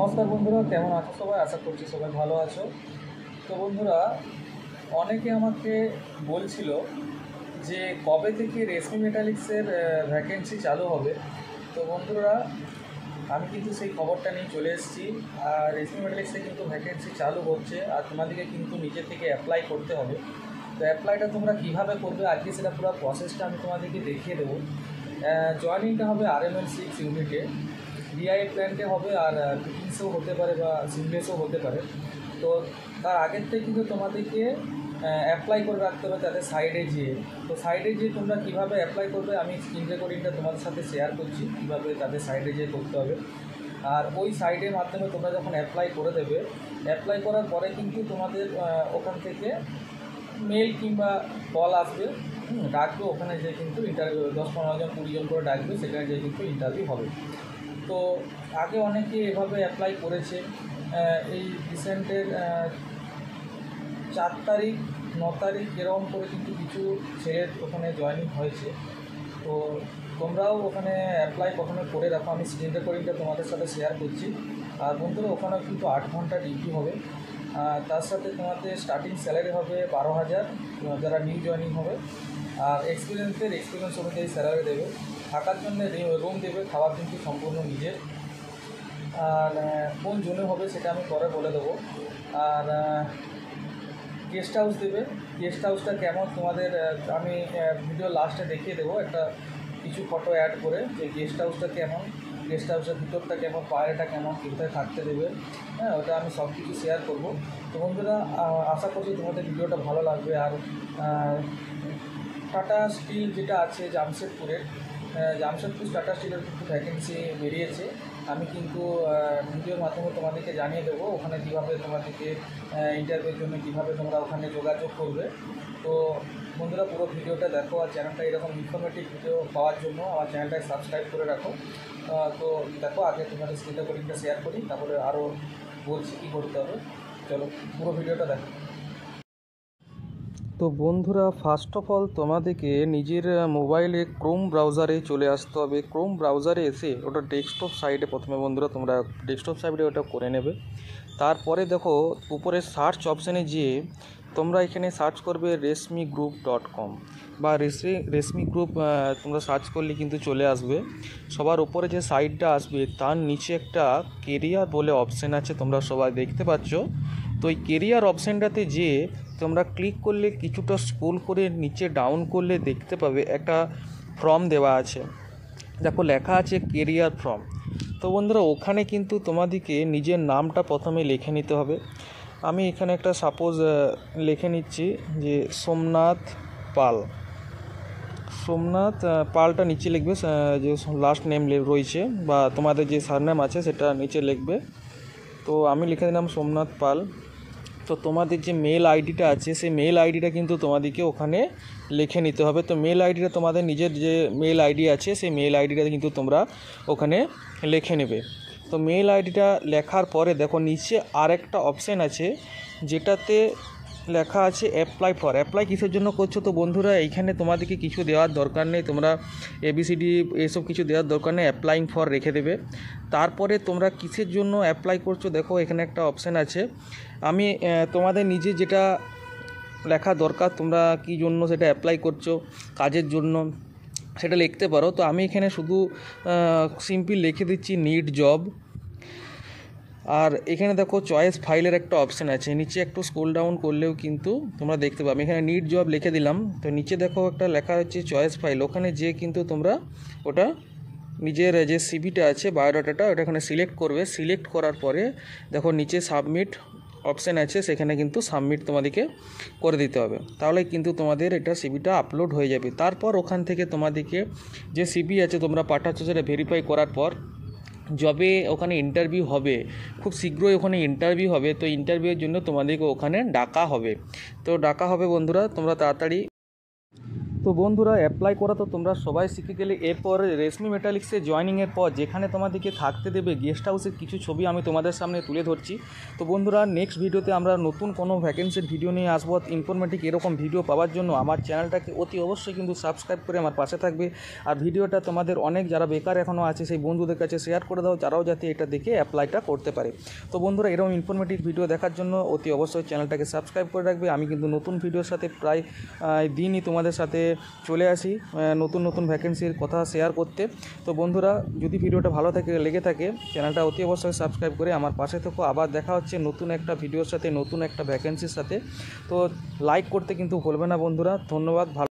নমস্কার বন্ধুরা, কেমন আছো সবাই? আশা করছি সবাই ভালো আছো। তো বন্ধুরা, অনেকে আমাকে বলছিল যে কবে থেকে রেশমি মেটালিক্সের ভ্যাকেন্সি চালু হবে। তো বন্ধুরা, আমি কিন্তু সেই খবরটা নিয়ে চলে এসেছি। আর রেশমি মেটালিক্সে কিন্তু ভ্যাকেন্সি চালু হচ্ছে, আর তোমাদেরকে কিন্তু নিজে থেকে অ্যাপ্লাই করতে হবে। তো অ্যাপ্লাইটা তোমরা কীভাবে করবে আজকে সেটা পুরো প্রসেসটা আমি তোমাদেরকে দেখিয়ে দেবো। জয়েনিংটা হবে RML6 ইউনিটে, ডিআই প্ল্যান্টে হবে, আর ফিটিংসও হতে পারে বা সিমলেসও হতে পারে। তো তার আগের থেকে কিন্তু তোমাদেরকে অ্যাপ্লাই করে রাখতে হবে তাদের সাইডে যেয়ে। তো সাইডে যেয়ে তোমরা কীভাবে অ্যাপ্লাই করবে আমি স্ক্রিন রেকর্ডিংটা তোমাদের সাথে শেয়ার করছি, কীভাবে তাদের সাইডে যেয়ে করতে হবে। আর ওই সাইডের মাধ্যমে তোমরা যখন অ্যাপ্লাই করে দেবে, অ্যাপ্লাই করার পরে কিন্তু তোমাদের ওখান থেকে মেল কিংবা কল আসবে, ডাকবে। ওখানে যেয়ে কিন্তু ইন্টারভিউ 10-15 জন 20 জন করে ডাকবে, সেখানে যেয়ে কিন্তু ইন্টারভিউ হবে। তো আগে অনেকে এভাবে অ্যাপ্লাই করেছে। এই রিসেন্টের 4 তারিখ 9 তারিখ এরকম করে কিন্তু কিছু ছেলের ওখানে জয়েনিং হয়েছে। তো তোমরাও ওখানে অ্যাপ্লাই কখনো করে রাখো, আমি স্ক্রিন রেকর্ডিংটা তোমাদের সাথে শেয়ার করছি। আর বন্ধুরা, ওখানেও কিন্তু 8 ঘন্টা ডিউটি হবে। তার সাথে তোমাদের স্টার্টিং স্যালারি হবে 12,000 যারা নিউ জয়েনিং হবে। আর এক্সপিরিয়েন্স অনুযায়ী স্যালারি দেবে। থাকার জন্য রুম দেবে, খাওয়া কিন্তু সম্পূর্ণ নিজের। আর কোন জোনে হবে সেটা আমি পরে বলে দেবো। আর গেস্ট হাউস দেবে। গেস্ট হাউসটা কেমন তোমাদের আমি ভিডিও লাস্টে দেখিয়ে দেবো, একটা কিছু ফটো অ্যাড করে, যে গেস্ট হাউসটা কেমন, গেস্ট হাউসের ভিতরটা কেমন, বাইরেটা কেমন, কোথায় থাকতে দেবে। ওটা আমি সব কিছু শেয়ার করবো। তো বন্ধুরা, আশা করছি তোমাদের ভিডিওটা ভালো লাগবে। আর টাটা স্টিল যেটা আছে জামশেদপুর টাটা স্টিলের কিন্তু ভ্যাকেন্সি বেরিয়েছে। আমি কিন্তু ভিডিওর মাধ্যমে তোমাদেরকে জানিয়ে দেবো ওখানে কীভাবে তোমাদেরকে ইন্টারভিউর জন্য কীভাবে তোমরা ওখানে যোগাযোগ করবে। তো বন্ধুরা, পুরো ভিডিওটা দেখো। আর চ্যানেলটা এরকম ইনফরমেটিভ ভিডিও পাওয়ার জন্য আমার চ্যানেলটাকে সাবস্ক্রাইব করে রাখো। তো দেখো, আগে তোমাদের স্ক্রিন রেকর্ডিংটা শেয়ার করি, তারপরে আরও বলছি কী করতে হবে। চলো, পুরো ভিডিওটা দেখো। তো বন্ধুরা, ফার্স্ট অফ অল তোমাদেরকে নিজের মোবাইলে ক্রোম ব্রাউজারে চলে আসতে হবে। ক্রোম ব্রাউজারে এসে ওটা ডেস্কটপ সাইডে প্রথমে বন্ধুরা তোমরা ডেস্কটপ সাইডে ওটা করে নেবে। তারপরে দেখো উপরে সার্চ অপশানে গিয়ে তোমরা এখানে সার্চ করবে resmigroup.com বা রেশমি গ্রুপ। তোমরা সার্চ করলে কিন্তু চলে আসবে। সবার উপরে যে সাইটটা আসবে তার নিচে একটা কেরিয়ার বলে অপশান আছে, তোমরা সবাই দেখতে পাচ্ছ। তো এই কেরিয়ার অপশানটাতে যেয়ে তোমরা ক্লিক করলে কিছুটা স্ক্রল করে নিচে ডাউন করলে দেখতে পাবে একটা ফর্ম দেওয়া আছে, দেখো লেখা আছে কেরিয়ার ফর্ম। তো বন্ধুরা, ওখানে কিন্তু তোমাদেরকে নিজের নামটা প্রথমে লিখে নিতে হবে। আমি এখানে একটা সাপোজ লিখে নিচ্ছি যে সোমনাথ পালটা নিচে লিখবে, যে লাস্ট নেম রয়েছে বা তোমাদের যে সারনেম আছে সেটা নিচে লিখবে। তো আমি লিখে দিলাম সোমনাথ পাল। তো তোমাদের যে মেল আইডিটা আছে সেই মেল আইডিটা কিন্তু তোমাদেরকে ওখানে লিখে নিতে হবে। তো মেল আইডিটা তোমাদের নিজের যে মেল আইডি আছে সেই মেল আইডিটা কিন্তু তোমরা ওখানে লিখে নেবে। তো মেল আইডিটা লেখার পরে দেখো নিচে আরেকটা অপশান আছে যেটাতে লেখা আছে অ্যাপ্লাই কিসের জন্য করছো। তো বন্ধুরা, এইখানে তোমাদেরকে কিছু দেওয়ার দরকার নেই, তোমরা ABCD এসব কিছু দেওয়ার দরকার নেই, অ্যাপ্লাইং ফর রেখে দেবে। তারপরে তোমরা কিসের জন্য অ্যাপ্লাই করছো দেখো এখানে একটা অপশান আছে। আমি তোমাদের নিজে যেটা লেখা দরকার, তোমরা কী জন্য সেটা অ্যাপ্লাই করছো, কাজের জন্য সেটা লিখতে পারো। তো আমি এখানে শুধু সিম্পল লিখে দিচ্ছি নিড জব। আর এখানে দেখো চয়েস ফাইলের একটা অপশান আছে, নিচে একটু স্ক্রল ডাউন করলেও কিন্তু তোমরা দেখতে পাবে এখানে নিড জব লিখে দিলাম। তো নিচে দেখো একটা লেখা হচ্ছে চয়েস ফাইল, ওখানে যে কিন্তু তোমরা ওটা নিজের যে সিভিটা আছে বায়োডাটাটা ওটা এখানে সিলেক্ট করবে। সিলেক্ট করার পরে দেখো নিচে সাবমিট অপশান আছে, সেখানে কিন্তু সাবমিট তোমাদেরকে করে দিতে হবে, তাহলে কিন্তু তোমাদের এটা সিভিটা আপলোড হয়ে যাবে। তারপর ওখান থেকে তোমাদেরকে যে সিভি আছে তোমরা পাঠাচ্ছ সেটা ভেরিফাই করার পর জবে ওখানে ইন্টারভিউ হবে, খুব শীঘ্রই ওখানে ইন্টারভিউ হবে। তো ইন্টারভিউয়ের জন্য তোমাদেরকে ওখানে ডাকা হবে। তো ডাকা হবে বন্ধুরা, তোমরা তাড়াতাড়ি তো বন্ধুরা অ্যাপ্লাই করা তো তোমরা সবাই শিখে গেলে। এরপর রেশমি মেটালিক্সে জয়েনিংয়ের পর যেখানে তোমাদেরকে থাকতে দেবে গেস্ট হাউসের কিছু ছবি আমি তোমাদের সামনে তুলে ধরছি। তো বন্ধুরা নেক্সট ভিডিওতে আমরা নতুন কোনো ভ্যাকেন্সির ভিডিও নিয়ে আসবো। ইনফরমেটিভ এরকম ভিডিও পাওয়ার জন্য আমার চ্যানেলটাকে অতি অবশ্যই কিন্তু সাবস্ক্রাইব করে আমার পাশে থাকবে। আর ভিডিওটা তোমাদের অনেক যারা বেকার এখনও আছে সেই বন্ধুদের কাছে শেয়ার করে দাও, তারাও যাতে এটা দেখে অ্যাপ্লাইটা করতে পারে। তো বন্ধুরা এরকম ইনফরমেটিভ ভিডিও দেখার জন্য অতি অবশ্যই চ্যানেলটাকে সাবস্ক্রাইব করে রাখবে। আমি কিন্তু নতুন ভিডিওর সাথে প্রায় দিনই তোমাদের সাথে চলে আসি নতুন নতুন ভ্যাকেন্সির কথা শেয়ার করতে। তো বন্ধুরা যদি ভিডিওটা ভালো লেগে থাকে চ্যানেলটা অতি অবশ্যই সাবস্ক্রাইব করে আমার পাশে থেকো। আবার দেখা হচ্ছে নতুন একটা ভিডিওর সাথে, নতুন একটা ভ্যাকেন্সির সাথে। তো লাইক করতে কিন্তু ভুলবে না বন্ধুরা। ধন্যবাদ। ভালো